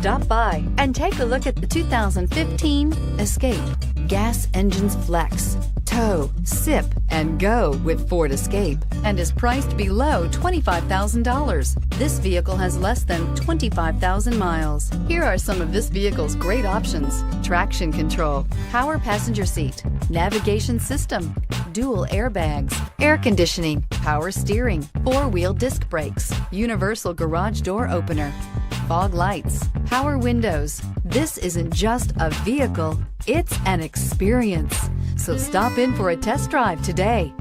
Stop by and take a look at the 2015 Escape. Gas engines flex, tow, sip, and go with Ford Escape, and is priced below $25,000. This vehicle has less than 25,000 miles. Here are some of this vehicle's great options: traction control, power passenger seat, navigation system, dual airbags, air conditioning, power steering, four-wheel disc brakes, universal garage door opener, fog lights, power windows. This isn't just a vehicle, it's an experience. So stop in for a test drive today.